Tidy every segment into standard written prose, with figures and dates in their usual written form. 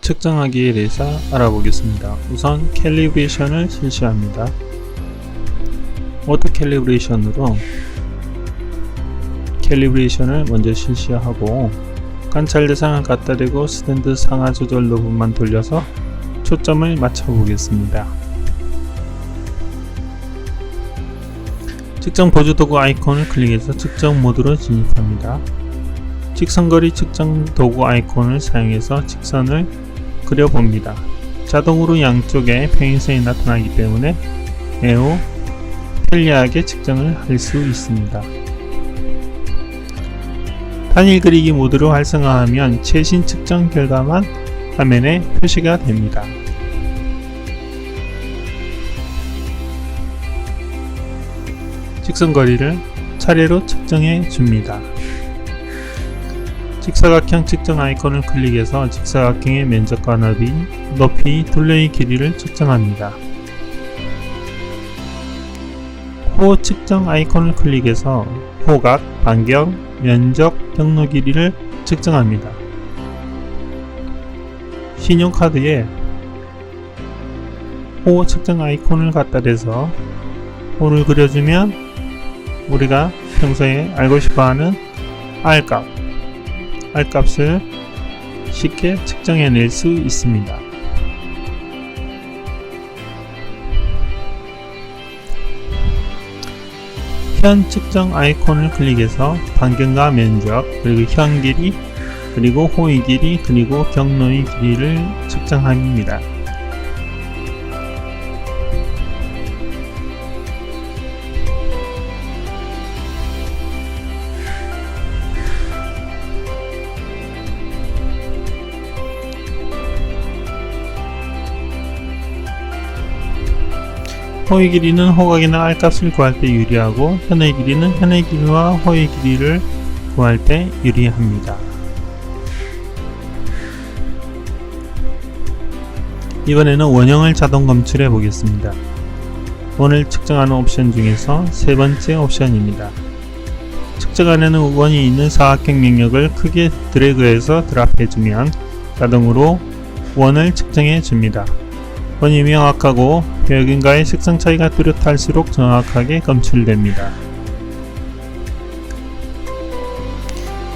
측정하기에 대해서 알아보겠습니다. 우선 캘리브레이션을 실시합니다. 오토 캘리브레이션으로 캘리브레이션을 먼저 실시하고 관찰 대상을 갖다 대고 스탠드 상하 조절 노브만 돌려서 초점을 맞춰 보겠습니다. 측정 보조 도구 아이콘을 클릭해서 측정 모드로 진입합니다. 직선거리 측정 도구 아이콘을 사용해서 직선을 그려봅니다. 자동으로 양쪽에 평행선이 나타나기 때문에 매우 편리하게 측정을 할 수 있습니다. 단일 그리기 모드로 활성화하면 최신 측정 결과만 화면에 표시가 됩니다. 직선거리를 차례로 측정해 줍니다. 직사각형 측정 아이콘을 클릭해서 직사각형의 면적과 높이, 둘레의 길이를 측정합니다. 호 측정 아이콘을 클릭해서 호각, 반경, 면적, 경로 길이를 측정합니다. 신용카드에 호 측정 아이콘을 갖다 대서 호를 그려주면 우리가 평소에 알고 싶어하는 R값을 쉽게 측정해낼 수 있습니다. 현 측정 아이콘을 클릭해서 반경과 면적, 그리고 현 길이, 그리고 호의 길이, 그리고 경로의 길이를 측정합니다. 호의 길이는 호각이나 R값을 구할 때 유리하고 현의 길이는 현의 길이와 호의 길이를 구할 때 유리합니다. 이번에는 원형을 자동 검출해 보겠습니다. 원을 측정하는 옵션 중에서 세 번째 옵션입니다. 측정 안에는 원이 있는 사각형 영역을 크게 드래그해서 드랍해주면 자동으로 원을 측정해 줍니다. 원이 명확하고 표역인과의 색상 차이가 뚜렷할수록 정확하게 검출됩니다.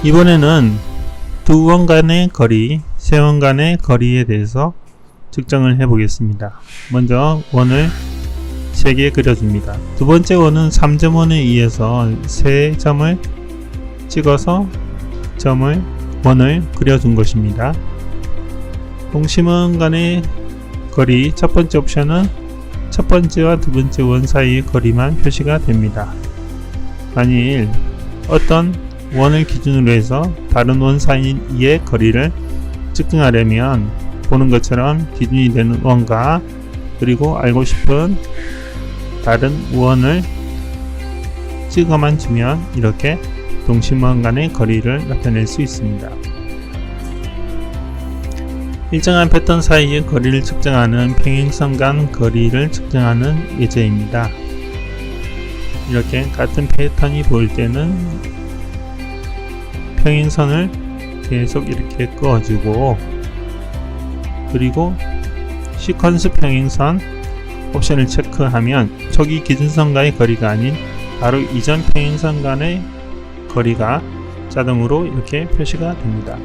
이번에는 두 원 간의 거리, 세 원 간의 거리에 대해서 측정을 해보겠습니다. 먼저 원을 3개 그려줍니다. 두 번째 원은 3점원에 의해서 3점을 찍어서 원을 그려준 것입니다. 동심원 간의 거리, 첫 번째 옵션은 첫 번째와 두 번째 원 사이의 거리만 표시가 됩니다. 만일 어떤 원을 기준으로 해서 다른 원 사이의 거리를 측정하려면 보는 것처럼 기준이 되는 원과 그리고 알고 싶은 다른 원을 찍어만 주면 이렇게 동심원 간의 거리를 나타낼 수 있습니다. 일정한 패턴 사이의 거리를 측정하는 평행선 간 거리를 측정하는 예제입니다. 이렇게 같은 패턴이 보일 때는 평행선을 계속 이렇게 그어주고 그리고 시퀀스 평행선 옵션을 체크하면 초기 기준선과의 거리가 아닌 바로 이전 평행선 간의 거리가 자동으로 이렇게 표시가 됩니다.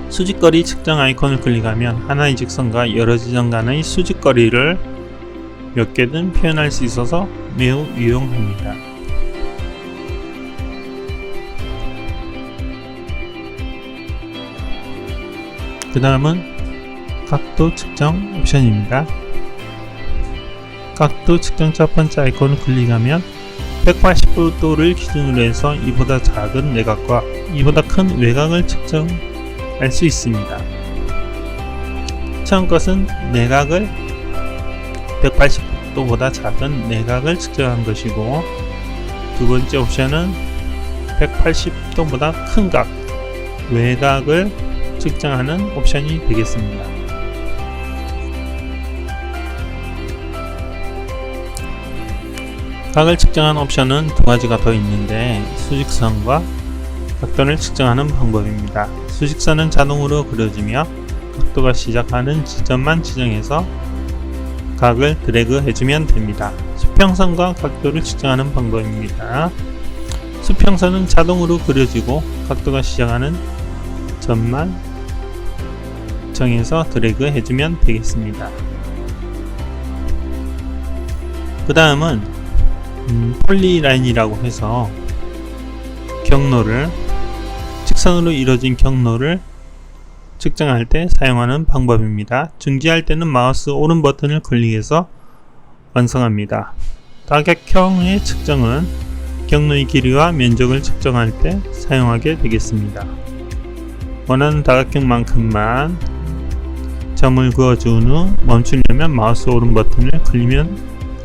수직거리 측정 아이콘을 클릭하면 하나의 직선과 여러 지점 간의 수직거리를 몇 개든 표현할 수 있어서 매우 유용합니다. 그 다음은 각도 측정 옵션입니다. 각도 측정 첫 번째 아이콘을 클릭하면 180도를 기준으로 해서 이보다 작은 내각과 이보다 큰 외곽을 측정할 수 있습니다. 처음 것은 내각을 180도보다 작은 내각을 측정한 것이고 두 번째 옵션은 180도보다 큰 각, 외곽을 측정하는 옵션이 되겠습니다. 각을 측정한 옵션은 두 가지가 더 있는데 수직선과 각도를 측정하는 방법입니다. 수직선은 자동으로 그려지며 각도가 시작하는 지점만 지정해서 각을 드래그 해주면 됩니다. 수평선과 각도를 측정하는 방법입니다. 수평선은 자동으로 그려지고 각도가 시작하는 점만 정해서 드래그 해주면 되겠습니다. 그 다음은 폴리라인이라고 해서 경로를 직선으로 이루어진 경로를 측정할 때 사용하는 방법입니다. 중지할 때는 마우스 오른 버튼을 클릭해서 완성합니다. 다각형의 측정은 경로의 길이와 면적을 측정할 때 사용하게 되겠습니다. 원하는 다각형만큼만 점을 그어준 후 멈추려면 마우스 오른 버튼을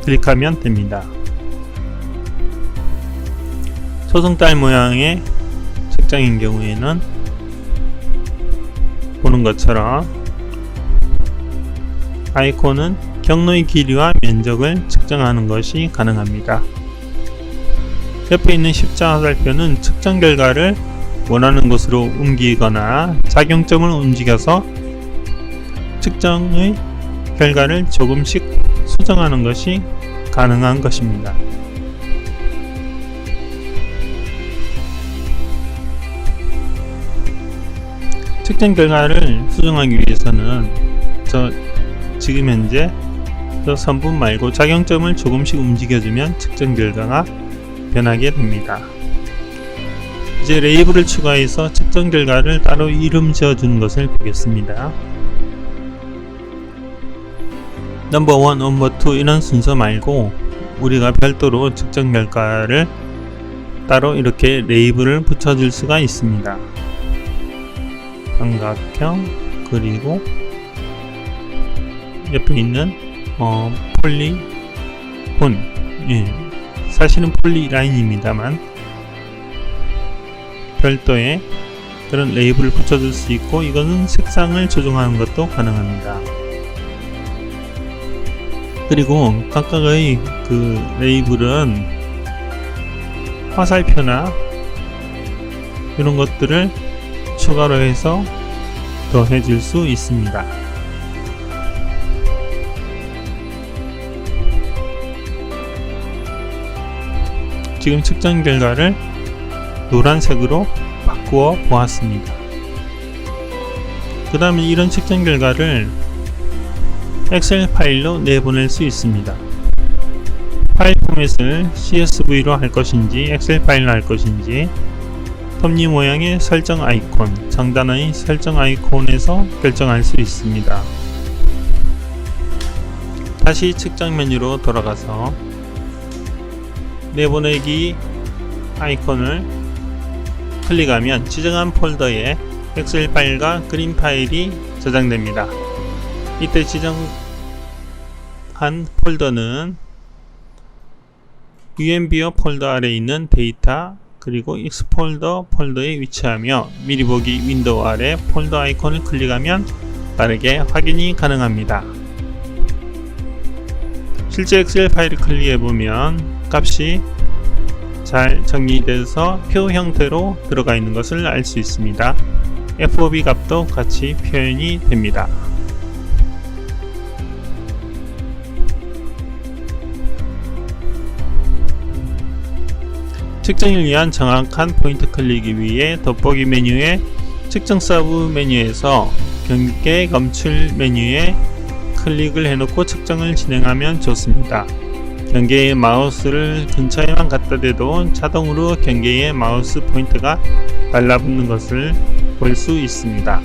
클릭하면 됩니다. 소승달 모양의 측정인 경우에는 보는 것처럼 아이콘은 경로의 길이와 면적을 측정하는 것이 가능합니다. 옆에 있는 십자 화살표는 측정 결과를 원하는 곳으로 옮기거나 작용점을 움직여서 측정의 결과를 조금씩 수정하는 것이 가능한 것입니다. 측정 결과를 수정하기 위해서는 지금 현재 저 선분 말고 작용점을 조금씩 움직여주면 측정 결과가 변하게 됩니다. 이제 레이블을 추가해서 측정 결과를 따로 이름 지어주는 것을 보겠습니다. 넘버 1, 넘버 2 이런 순서 말고 우리가 별도로 측정 결과를 따로 이렇게 레이블을 붙여줄 수가 있습니다. 삼각형 그리고 옆에 있는 폴리곤, 사실은 폴리라인입니다만 별도의 그런 레이블을 붙여줄 수 있고, 이거는 색상을 조정하는 것도 가능합니다. 그리고 각각의 그 레이블은 화살표나 이런 것들을 추가로 해서 더해줄 수 있습니다. 지금 측정 결과를 노란색으로 바꾸어 보았습니다. 그 다음에 이런 측정 결과를 엑셀 파일로 내보낼 수 있습니다. 파일 포맷을 CSV로 할 것인지 엑셀 파일로 할 것인지 톱니 모양의 설정 아이콘, 상단의 설정 아이콘에서 결정할 수 있습니다. 다시 측정 메뉴로 돌아가서 내보내기 아이콘을 클릭하면 지정한 폴더에 엑셀 파일과 그림 파일이 저장됩니다. 이때 지정한 폴더는 UMBO 폴더 아래에 있는 데이터 그리고 익스폴더 폴더에 위치하며 미리 보기 윈도우 아래 폴더 아이콘을 클릭하면 빠르게 확인이 가능합니다. 실제 엑셀 파일을 클릭해보면 값이 잘 정리돼서 표 형태로 들어가 있는 것을 알 수 있습니다. FOB 값도 같이 표현이 됩니다. 측정을 위한 정확한 포인트 클릭을 위해 돋보기 메뉴의 측정 서브 메뉴에서 경계 검출 메뉴에 클릭을 해놓고 측정을 진행하면 좋습니다. 경계의 마우스를 근처에만 갖다 대도 자동으로 경계의 마우스 포인트가 달라붙는 것을 볼 수 있습니다.